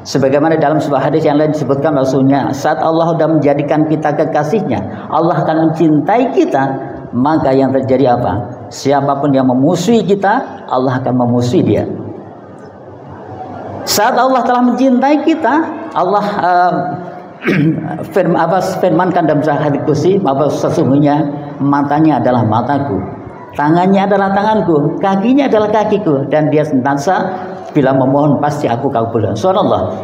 Sebagaimana dalam sebuah hadis yang lain disebutkan maksudnya, saat Allah sudah menjadikan kita kekasihnya, Allah akan mencintai kita, maka yang terjadi apa? Siapapun yang memusuhi kita, Allah akan memusuhi dia. Saat Allah telah mencintai kita, Allah firmankan dalam surah Al-Qudsi, bahwa sesungguhnya matanya adalah mataku, tangannya adalah tanganku, kakinya adalah kakiku, dan dia senantiasa bila memohon pasti aku kabulkan. Subhanallah.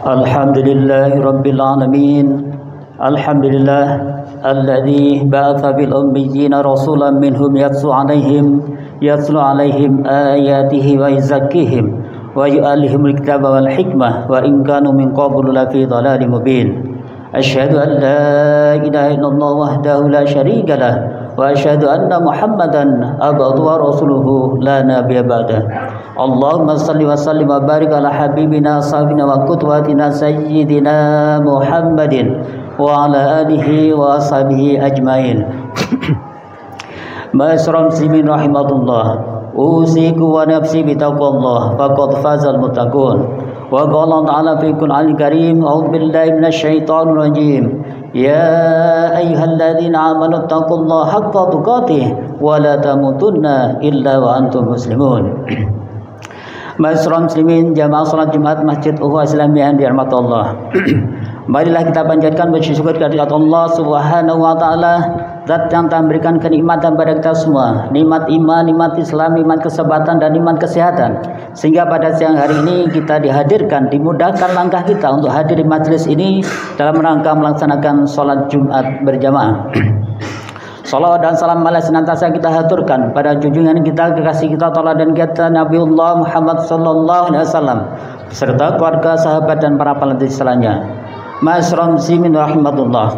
Alhamdulillahi Rabbil Alamin. Alhamdulillah alladzi ba'atha bil ummiyina rasulan minhum yatlu alaihim ayatihi wa yuzakkihim wa yu'allimuhumul kitaba wal hikmah wa in kanu min qablu lafi dhalalin mubin. Asyhadu an la ilaha illallah wahdahu la syarika lah wa asyhadu anna Muhammadan abduhu wa rasuluhu la nabiyya ba'dah. Allahumma salli wa sallim wa barik ala habibina sahabina wa qudwatina sayyidina Muhammadin wa ala alihi wa ashabihi ajmain. Ma'asyiral muslimin rahimakumullah, usiku wa nafsi bitaqwallah faqad fazal muttaqun. Wa qala ta'ala fi Qur'anil Karim, a'udzu billahi minasyaitonir rajim. Ya ayyuhalladzina amanu taqullaha haqqa tuqatih wa la tamutunna illa wa antum muslimun. Ma'asyiral muslimin, jamaah salat Jumat Masjid Ukhuwah Islamiyah yang dirahmati Allah. Marilah kita panjatkan bersyukur kehadirat Allah Subhanahu wa taala, zat yang telah memberikan kenikmatan pada kita semua, nikmat iman, nikmat Islam, nikmat kesehatan dan nikmat kesehatan, sehingga pada siang hari ini kita dihadirkan, dimudahkan langkah kita untuk hadir di majelis ini dalam rangka melaksanakan sholat Jumat berjamaah. Salawat dan salam malah senantiasa kita haturkan pada junjungan kita, kekasih kita, teladan kita, Nabiullah Muhammad sallallahu alaihi wasallam, serta keluarga, sahabat dan para peneliti selanjutnya. Ma'asyiral muslimin rahimakumullah.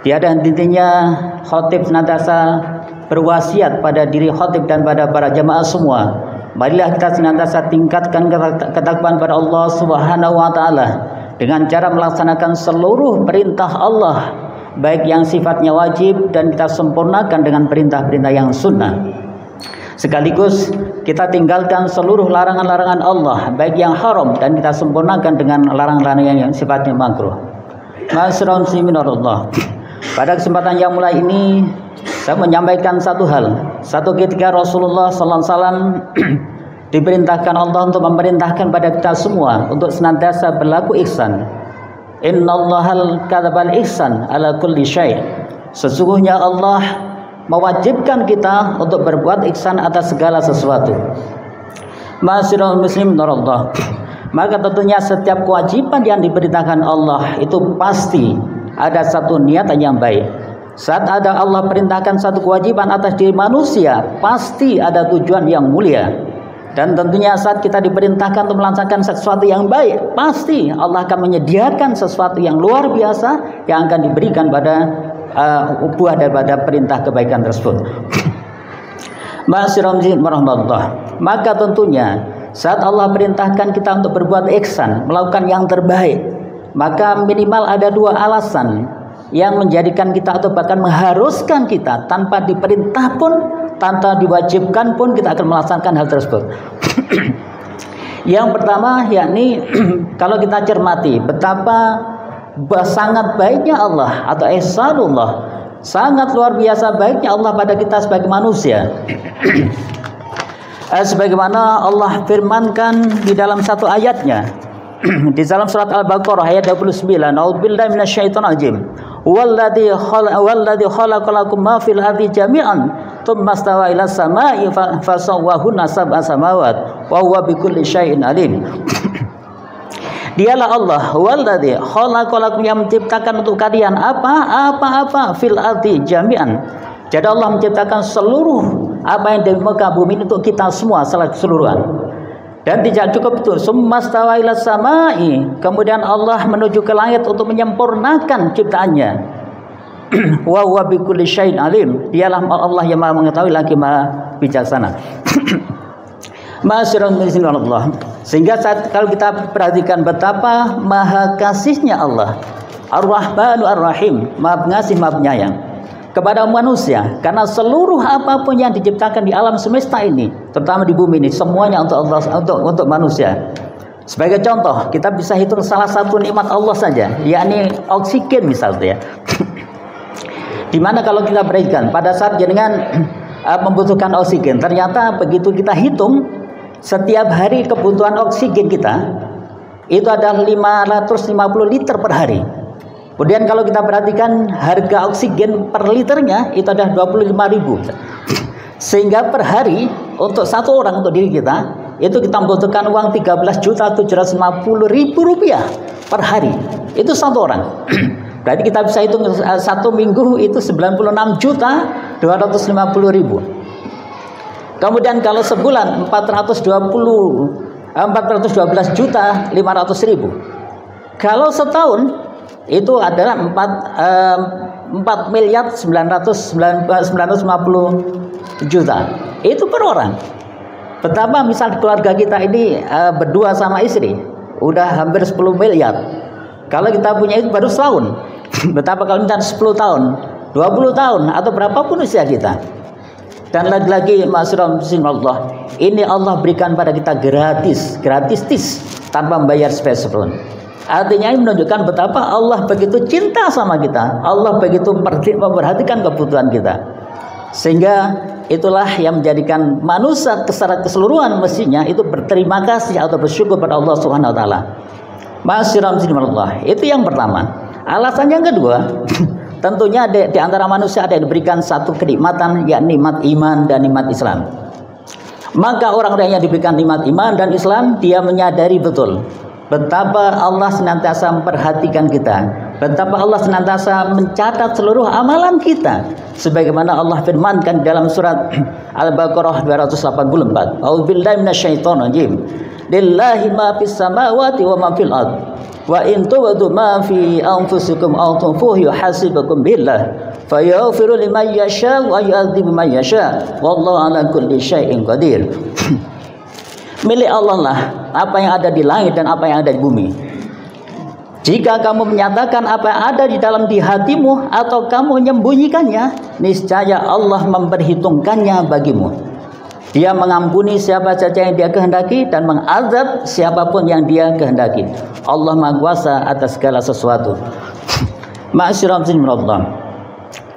Tiada henti-hentinya khatib senantiasa berwasiat pada diri khatib dan pada para jamaah semua. Marilah kita senantiasa tingkatkan ketakwaan pada Allah Subhanahu wa taala dengan cara melaksanakan seluruh perintah Allah, baik yang sifatnya wajib dan kita sempurnakan dengan perintah-perintah yang sunnah. Sekaligus kita tinggalkan seluruh larangan-larangan Allah, baik yang haram, dan kita sempurnakan dengan larangan-larangan yang sifatnya makruh. Ma'asyiral muslimin Allah. Pada kesempatan yang mulai ini saya menyampaikan satu hal. Satu ketika Rasulullah sallallahu alaihi wasallam diperintahkan Allah untuk memerintahkan pada kita semua untuk senantiasa berlaku ihsan. Innallahal katabal ihsan ala kulli syai'. Sesungguhnya Allah mewajibkan kita untuk berbuat ihsan atas segala sesuatu. Ma'asyiral muslimin Allah. Maka tentunya setiap kewajiban yang diperintahkan Allah itu pasti ada satu niatan yang baik. Saat ada Allah perintahkan satu kewajiban atas diri manusia, pasti ada tujuan yang mulia. Dan tentunya saat kita diperintahkan untuk melaksanakan sesuatu yang baik, pasti Allah akan menyediakan sesuatu yang luar biasa yang akan diberikan pada buah daripada perintah kebaikan tersebut. Ma'asyiral muslimin warahmatullah. Maka tentunya saat Allah perintahkan kita untuk berbuat ihsan, melakukan yang terbaik, maka minimal ada dua alasan yang menjadikan kita atau bahkan mengharuskan kita tanpa diperintah pun, tanpa diwajibkan pun kita akan melaksanakan hal tersebut. Yang pertama yakni kalau kita cermati betapa sangat baiknya Allah atau ihsanullah, sangat luar biasa baiknya Allah pada kita sebagai manusia. Sebagaimana Allah firmankan di dalam satu ayatnya di dalam surat Al-Baqarah ayat 29, A'udzubillahi minasyaitonir rajim. Walladzi khalaqalakum ma fil ardi jami'an tsumma stawa ila samai fasawwahunna sab'a samawat wa huwa bikulli syai'in alim. Dialah Allah walladzi khalaqalakum, yang menciptakan untuk kalian apa fil ardi jami'an. Jadi Allah menciptakan seluruh apa yang di muka bumi untuk kita semua secara keseluruhan. Dan tidak cukup itu, summastawa ila samai, kemudian Allah menuju ke langit untuk menyempurnakan ciptaannya. Wa huwa bikulli syai'in alim. Dialah Allah yang Maha mengetahui lagi Maha bijaksana. Masyarul Allah. Sehingga kalau kita perhatikan betapa maha kasihnya Allah, Ar-Rahmanu Ar-Rahim, Maha Pengasih Maha Penyayang kepada manusia, karena seluruh apapun yang diciptakan di alam semesta ini, terutama di bumi ini, semuanya untuk Allah, untuk manusia. Sebagai contoh, kita bisa hitung salah satu nikmat Allah saja, yakni oksigen misalnya ya. Dimana kalau kita perhatikan pada saat jenengan membutuhkan oksigen, ternyata begitu kita hitung setiap hari kebutuhan oksigen kita itu adalah 550 liter per hari. Kemudian kalau kita perhatikan harga oksigen per liternya itu adalah 25.000. Sehingga per hari untuk satu orang, untuk diri kita, itu kita membutuhkan uang 13.750.000 rupiah per hari. Itu satu orang. Berarti kita bisa hitung satu minggu itu 96.250.000. Kemudian kalau sebulan 412.500.000. Kalau setahun itu adalah 4.950.000.000. Itu per orang. Betapa misal keluarga kita ini berdua sama istri udah hampir 10 miliar. Kalau kita punya itu baru setahun. Betapa kalau kita 10 tahun, 20 tahun atau berapapun usia kita. Dan lagi-lagi Allah, ini Allah berikan pada kita gratis tanpa membayar spesial. Artinya ini menunjukkan betapa Allah begitu cinta sama kita. Allah begitu memperhatikan kebutuhan kita. Sehingga itulah yang menjadikan manusia secara keseluruhan mestinya itu berterima kasih atau bersyukur pada Allah Subhanahu wa taala. Masyiram, itu yang pertama. Alasan yang kedua, tentunya di antara manusia ada yang diberikan satu kenikmatan, yakni nikmat iman dan nikmat Islam. Maka orang-orang yang diberikan nikmat iman dan Islam, dia menyadari betul betapa Allah senantiasa memperhatikan kita, betapa Allah senantiasa mencatat seluruh amalan kita, sebagaimana Allah firmankan dalam surat Al-Baqarah 284. A'udzubillahi minasyaitonir rajim. Lillahi ma fis samawati wa ma fil ard. Wa in tubdu ma fi anfusikum aw tukhfuhu yuhasibukum billah fayaghfiru liman yasha wa yu'adzibu man yasha wallahu ala kulli syai'in qadir. Milik Allah lah apa yang ada di langit dan apa yang ada di bumi. Jika kamu menyatakan apa yang ada di dalam di hatimu atau kamu menyembunyikannya, niscaya Allah memperhitungkannya bagimu. Dia mengampuni siapa saja yang dia kehendaki dan mengazab siapapun yang dia kehendaki. Allah Maha Kuasa atas segala sesuatu. Ma'asyiral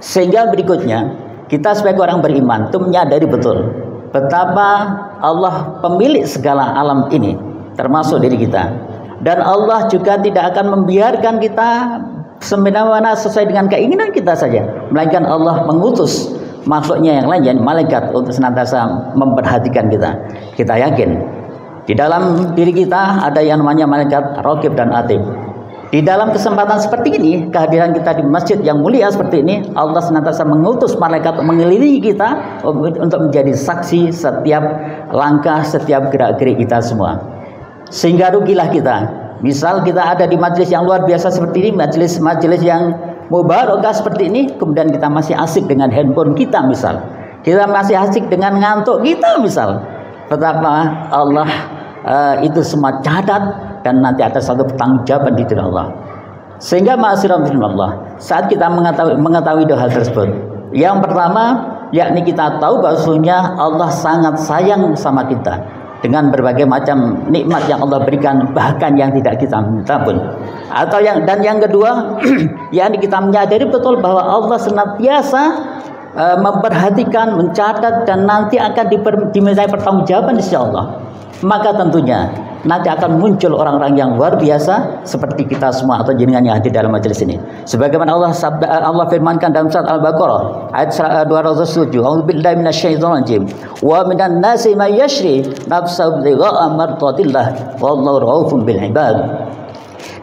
Sehingga berikutnya, kita sebagai orang beriman itu menyadari betul betapa Allah pemilik segala alam ini, termasuk diri kita. Dan Allah juga tidak akan membiarkan kita semena-mena sesuai dengan keinginan kita saja, melainkan Allah mengutus makhluknya yang lain, yakni malaikat, untuk senantiasa memperhatikan kita. Kita yakin di dalam diri kita ada yang namanya malaikat Raqib dan Atid. Di dalam kesempatan seperti ini, kehadiran kita di masjid yang mulia seperti ini, Allah senantiasa mengutus malaikat mengelilingi kita untuk menjadi saksi setiap langkah, setiap gerak-gerik kita semua. Sehingga rugilah kita. Misal kita ada di majelis yang luar biasa seperti ini, majelis yang mubarakah seperti ini, kemudian kita masih asik dengan handphone kita misal, kita masih asik dengan ngantuk kita misal, betapa Allah itu semua catat dan nanti ada satu pertanggungjawaban di sisi Allah. Sehingga ma'asyiral saat kita mengetahui hal tersebut, yang pertama yakni kita tahu bahwasanya Allah sangat sayang sama kita dengan berbagai macam nikmat yang Allah berikan, bahkan yang tidak kita minta pun. Atau yang kedua, yakni kita menyadari betul bahwa Allah senantiasa memperhatikan, mencatat dan nanti akan dimintai pertanggungjawaban insyaallah. Maka tentunya nanti akan muncul orang-orang yang luar biasa seperti kita semua atau jenengan yang hadir dalam majelis ini. Sebagaimana Allah firmankan dalam surat Al-Baqarah ayat 207, "A'udzubillahi minasyaitonir rajim. Wa minan nasi may yashri nafsahu bigha'a mardatillah wallahu raufun bil ibad."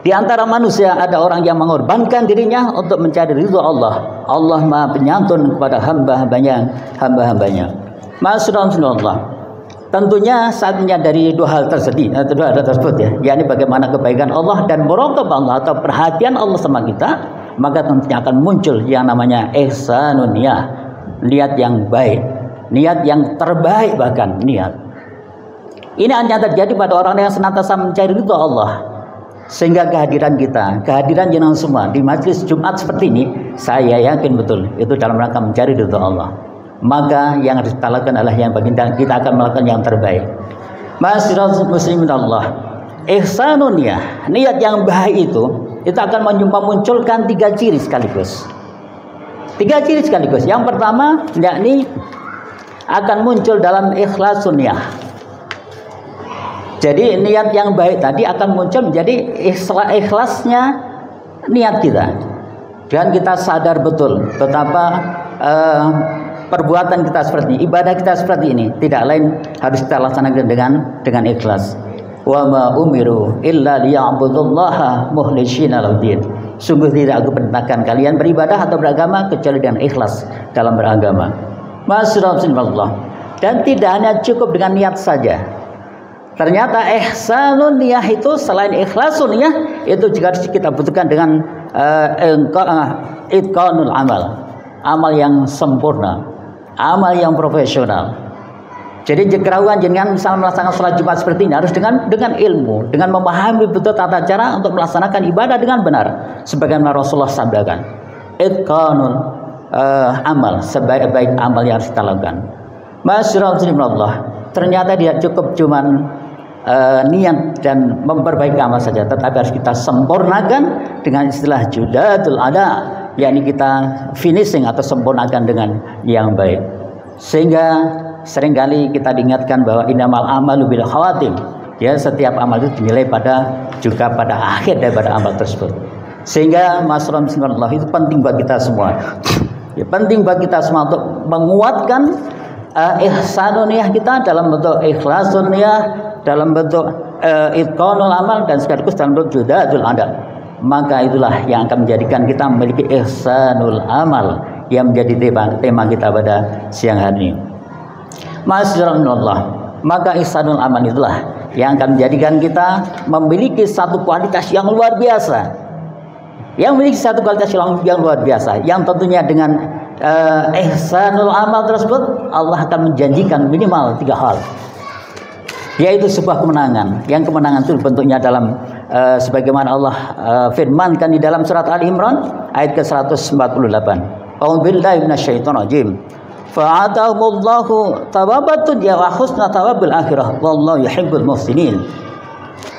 Di antara manusia ada orang yang mengorbankan dirinya untuk mencari ridha Allah. Allah Maha Penyantun kepada hamba-hambanya. Masyaallah. Tentunya saat menyadari dua hal tersebut ya, yakni bagaimana kebaikan Allah dan muraqabah Allah atau perhatian Allah sama kita, maka tentunya akan muncul yang namanya ihsanun niyah, niat yang baik, niat yang terbaik bahkan niat. Ini hanya terjadi pada orang yang senantiasa mencari ridha Allah. Sehingga kehadiran kita, kehadiran jenengan semua di majelis Jumat seperti ini, saya yakin betul itu dalam rangka mencari ridha Allah. Maka yang harus kita lakukan adalah yang baginda, kita akan melakukan yang terbaik. Masyiral muslimin Allah, ihsanun niyah, niat yang baik itu akan memunculkan 3 ciri sekaligus. 3 ciri sekaligus. Yang pertama, yakni akan muncul dalam ikhlasun niyah. Jadi niat yang baik tadi akan muncul menjadi ikhlasnya niat kita. Dan kita sadar betul betapa perbuatan kita seperti ini, ibadah kita seperti ini, tidak lain harus kita laksanakan dengan ikhlas. Wa ma umiru illa liya'budullaha mukhlishina lahud-din. Sungguh tidak aku perintahkan kalian beribadah atau beragama kecuali dengan ikhlas dalam beragama. Masyaallah. Dan tidak hanya cukup dengan niat saja. Ternyata ihsanun niyah itu selain ikhlasun niyah itu juga kita butuhkan dengan itqanul amal yang sempurna, amal yang profesional. Jadi jekerawan jenengan misalnya melaksanakan sholat Jumat seperti ini harus dengan ilmu, dengan memahami betul tata cara untuk melaksanakan ibadah dengan benar, sebagaimana Rasulullah sabdakan, itqanul amal, sebaik-baik amal yang harus kita lakukan. Masyaallah. Ternyata tidak cukup cuman niat dan memperbaiki amal saja, tetapi harus kita sempurnakan dengan istilah judatul ada, yakni kita finishing atau sempurnakan dengan yang baik. Sehingga seringkali kita diingatkan bahwa innamal amalu bil khawatim, ya, setiap amal itu dinilai juga pada akhir daripada amal tersebut. Sehingga masyaallah itu penting bagi kita semua. Ya, penting bagi kita semua untuk menguatkan ihsanun niyah kita dalam bentuk ikhlasun niyah, dalam bentuk itqanul amal, dan sekaligus dalam bentuk judatul adab. Maka itulah yang akan menjadikan kita memiliki ihsanul amal yang menjadi tema kita pada siang hari ini. Masyaallah. Maka ihsanul amal itulah yang akan menjadikan kita memiliki satu kualitas yang luar biasa. Yang memiliki satu kualitas yang luar biasa, yang tentunya dengan ihsanul amal tersebut Allah akan menjanjikan minimal 3 hal, yaitu sebuah kemenangan. Yang kemenangan itu bentuknya dalam sebagaimana Allah firmankan di dalam surat Ali Imran ayat ke-148. A'udzubillahi minasyaitonirrajim. Fa'atahumullahu thawabat dunya wa husna thawabil akhirah wallahu yuhibbul muhsinin.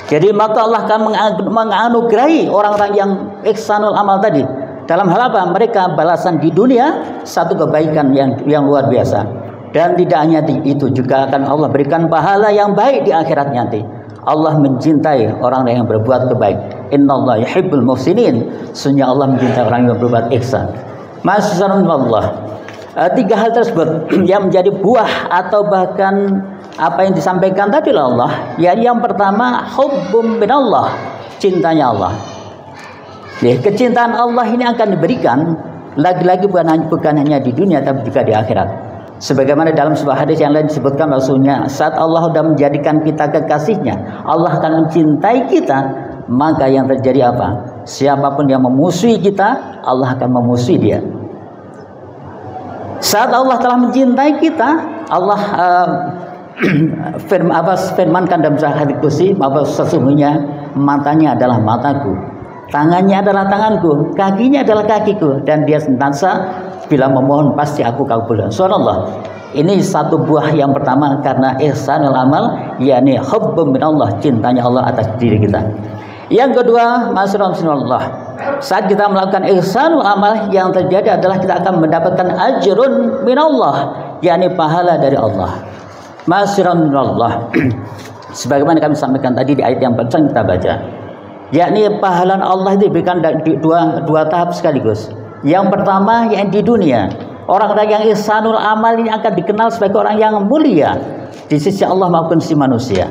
Jadi maka Allah akan menganugerahi orang-orang yang ihsanul amal tadi. Dalam hal apa? Mereka balasan di dunia satu kebaikan yang luar biasa. Dan tidak hanya itu, juga akan Allah berikan pahala yang baik di akhirat nanti. Allah mencintai orang yang berbuat kebaik. Innallaha yuhibbul muhsinin. Sesungguhnya Allah mencintai orang yang berbuat ihsan. Masyaallah. 3 hal tersebut yang menjadi buah atau bahkan apa yang disampaikan tadi oleh Allah. Yang pertama, hubbun minallah, cintanya Allah. Kecintaan Allah ini akan diberikan lagi-lagi bukan hanya di dunia tapi juga di akhirat. Sebagaimana dalam sebuah hadis yang lain disebutkan maksudnya, saat Allah sudah menjadikan kita kekasihnya, Allah akan mencintai kita, maka yang terjadi apa? Siapapun yang memusuhi kita, Allah akan memusuhi dia. Saat Allah telah mencintai kita, Allah firmankan dalam hadis qudsi, bahwa sesungguhnya matanya adalah mataku, tangannya adalah tanganku, kakinya adalah kakiku, dan dia senantiasa bila memohon pasti aku kabulkan. Subhanallah. Ini satu buah yang pertama karena ihsanul amal, yakni hubbun minallah, cintanya Allah atas diri kita. Yang kedua, masyaallah, saat kita melakukan ihsanul amal, yang terjadi adalah kita akan mendapatkan ajrun minallah, yakni pahala dari Allah. Masyaallah. Sebagaimana kami sampaikan tadi di ayat yang pertama kita baca, yakni pahala Allah itu diberikan dua tahap sekaligus. Yang pertama yang di dunia, orang-orang yang ihsanul amal ini akan dikenal sebagai orang yang mulia di sisi Allah maupun sisi manusia.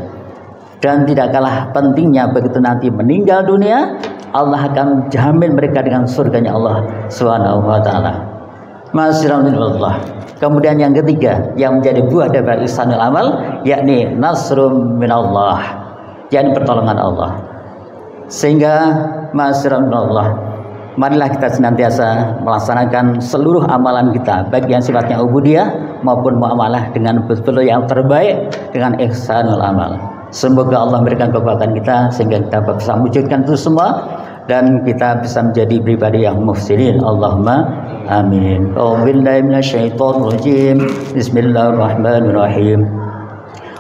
Dan tidak kalah pentingnya begitu nanti meninggal dunia, Allah akan jamin mereka dengan surganya Allah Subhanahu wa taala. Masyaallah. Kemudian yang ketiga yang menjadi buah dari ihsanul amal, yakni nasrum minallah, yakni pertolongan Allah. Sehingga masyaallah, marilah kita senantiasa melaksanakan seluruh amalan kita, baik yang sifatnya ubudiyah maupun muamalah dengan betul-betul yang terbaik dengan ihsanul amal. Semoga Allah memberikan kekuatan kita sehingga kita bisa mewujudkan itu semua dan kita bisa menjadi pribadi yang muhsinin. Allahumma amin. A'udzubillahi minasyaitonirrajim. Bismillahirrahmanirrahim.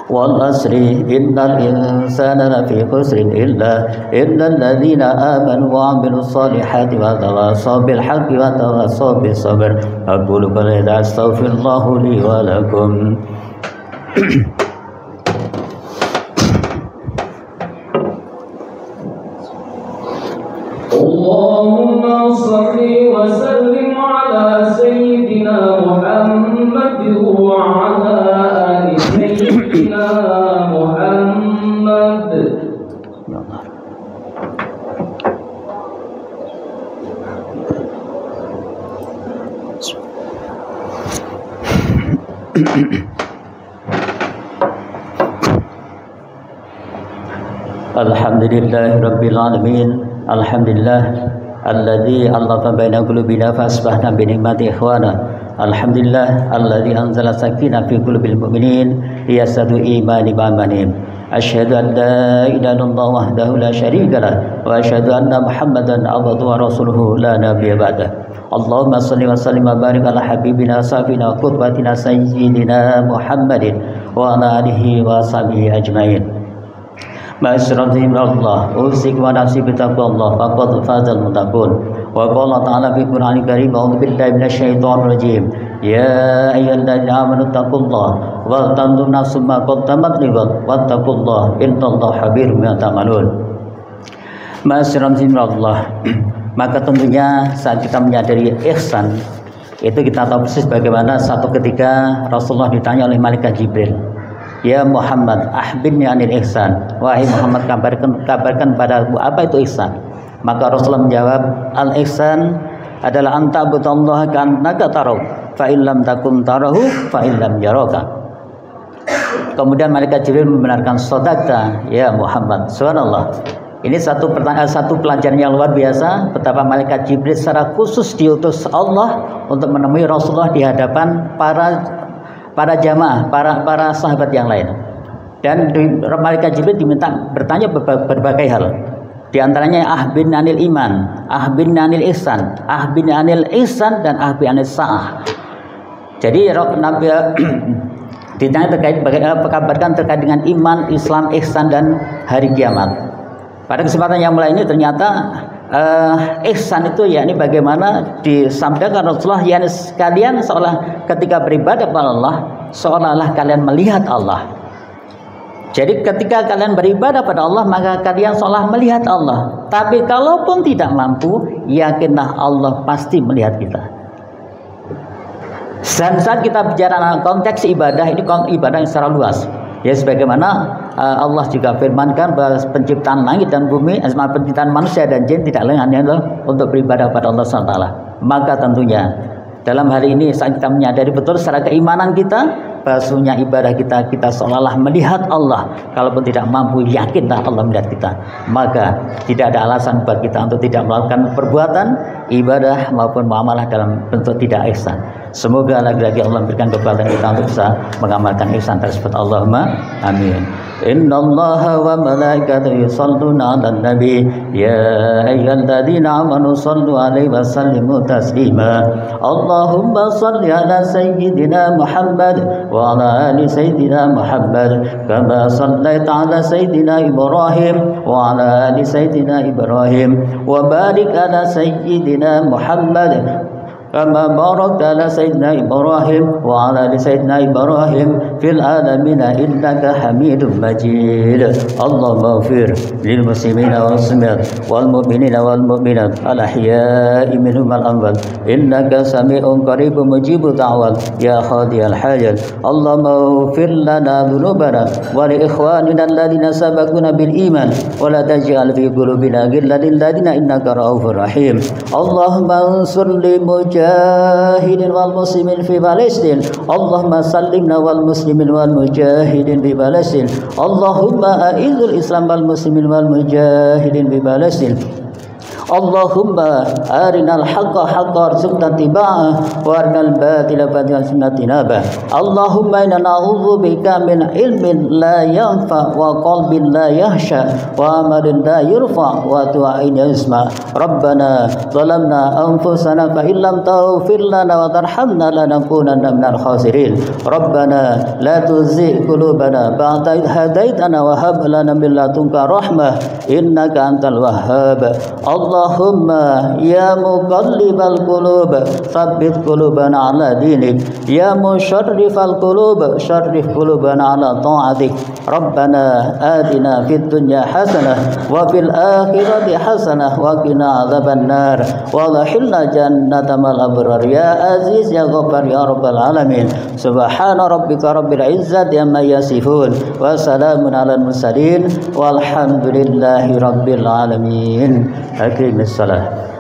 Wal asri innal insana lafi khusrin illa alladzina amanu wa 'amilus solihati wa tawassaw bil haqqi wa tawassaw bis sabr. Aqulu qawli hadza astaghfirullah li wa lakum. Allahumma shalli wa sallim ala sayyidina Muhammad wa ala ali sayyidina Muhammad. Alhamdulillahi rabbil alamin. Alhamdulillah alladzi allafa baina qulubina fa asbahna bi ni'mati ikhwana. Alhamdulillah alladzi anzala sakinah fi qulubil mu'minin liyasadu imani ba'manim. Asyhadu an la ilaha illallah wahdahu la syarika lah wa asyhadu anna Muhammadan abduhu wa rasuluhu la nabiyya ba'dah. Allahumma shalli wa sallim wa barik ala habibina safina wa qurbatina sayyidina Muhammadin wa ala alihi wa sahbihi ajmain. Ma'asyiral Allah, usik wa nafsi bitaqwallah faqad fazal muttaqun. Wa qala ta'ala fi Qur'anil Karim, a'udzu billahi minasyaitonir rajim. Ya ayyuhalladzina amanu taqullaha wa tanzur nafsum ma qaddamat lighad wattaqullaha innallaha khabirum bima ta'malun. Ma'asyiral Allah, maka tentunya saat kita menyadari ihsan itu kita tahu persis bagaimana satu ketika Rasulullah ditanya oleh malaikat Jibril, ya Muhammad, akhbirni anil ihsan. Wahai Muhammad, kabarkan padaku apa itu ihsan. Maka Rasulullah menjawab, al ihsan adalah anta butallaha ka'annaka tarahu fa in lam takun tarahu fa in lam yaraka. Kemudian malaikat Jibril membenarkan, sadaqta ya Muhammad. Subhanallah. Ini satu pelajaran yang luar biasa, betapa malaikat Jibril secara khusus diutus Allah untuk menemui Rasulullah di hadapan para jamaah, para sahabat yang lain. Dan malaikat Jibril diminta bertanya berbagai hal. Di antaranya ahbirni anil iman, ahbirni anil ihsan, ahbirni anil ihsan dan ahbirni anil sa'ah. Jadi Nabi ditanya kabarkan terkait dengan iman, Islam, ihsan dan hari kiamat. Pada kesempatan yang mulai ini ternyata ihsan itu yakni bagaimana disampaikan Rasulullah, yakni kalian seolah ketika beribadah kepada Allah seolah-olah kalian melihat Allah. Jadi ketika kalian beribadah pada Allah maka kalian seolah melihat Allah. Tapi kalaupun tidak mampu, yakinlah Allah pasti melihat kita. Dan saat kita bicara konteks ibadah, ini ibadah yang secara luas. Ya sebagaimana Allah juga firmankan bahwa penciptaan langit dan bumi, penciptaan manusia dan jin tidak lain hanya untuk beribadah pada Allah SWT. Maka tentunya dalam hal ini saat kita menyadari betul secara keimanan kita bahwasanya ibadah kita seolah-olah melihat Allah. Kalaupun tidak mampu, yakinlah Allah melihat kita. Maka tidak ada alasan buat kita untuk tidak melakukan perbuatan ibadah maupun muamalah dalam bentuk tidak ihsan. Semoga lagi-lagi Allah memberikan kekuatan kita untuk bisa mengamalkan ihsan tersebut. Allahumma amin. Innallaha wa malaikatahu yusholluna 'alan nabi ya ayyuhalladzina amanu shallu 'alaihi wa sallimu taslima. Allahumma shalli 'ala sayyidina Muhammad wa 'ala ali sayyidina Muhammad kama shallaita 'ala sayyidina Ibrahim wa 'ala ali sayyidina Ibrahim wa barik 'ala sayyidina Muhammad kama barakta ala sayyidina Ibrahim wa ala ali sayyidina Ibrahim fil alamin innaka Hamidum Majid. Allahumma ighfir lil muslimina wal muslimat wal mu'minina wal mu'minat al ahya'i minhum wal amwat innaka sami'un qaribun mujibud da'wat ya qadiyal hajat. Allahumma ighfir lana dhunubana wa li ikhwanina alladhina sabaquna bil iman wa la taj'al fi qulubina ghillan lil ladzina innaka ra'ufur rahim. Allahumma ansur lil mujahidin wal muslimin fi Palestin. Allahumma sallimna wal muslimin wal mujahidin fi Palestin. Allahumma a'izzul Islam wal muslimin wal mujahidin fi Palestin. Allahumma arinal haqqa haqqa warzuqna ittiba'ah wa arinal batila batilan warzuqna tinabah. Allahumma inna na'udzubika min ilmin la yanfa wa qalbin la yahsha wa amalin la yurfa wa du'ain yasma. Rabbana zalamna anfusana fa illam taghfir lana wa tarhamna lanakunanna minal khasirin. Rabbana la tuzigh qulubana ba'da idh hadaitana wa hab lana min ladunka rahmah innaka antal wahhab. Allahumma ya muqallibal qulub tsabbit qulubana ala dinik, ya musharrifal qulub syarrif qulubana ala ta'atik. Rabbana atina fid dunya hasanah wa fil akhirati hasanah wa qina adzabannar wa adkhilna jannata mal abrar ya aziz ya ghaffar ya rabbal alamin. Subhana rabbika rabbil izzati amma yasifun wa salamun alal mursalin walhamdulillahi rabbil alamin. Aqimis salat.